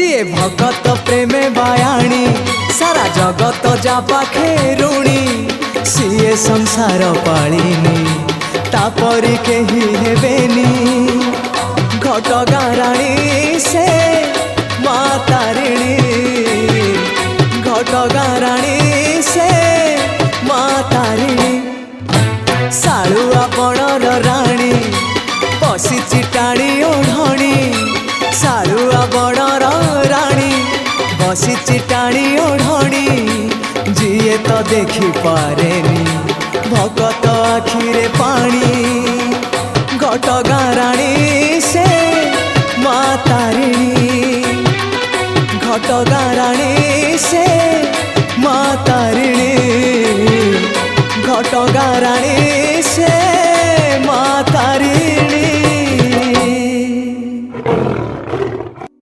जिए भगत प्रेमे बायाणी सारा जगत जा पाखे ऋणी सीए संसार पालिनी तापरी केही हेबेनी घटगाँ राणी से माँ तारिणी घटगाँ राणी से माँ तारिणी सालुआ बणर राणी बसिची टाणी ओढ़णी सालुआ बणर राणी बसिची टाणी ओढ़णी जिए तो देखी पारेनी भगत आखिरे पानी घटगाँ राणी से माँ तारिणी घटगाँ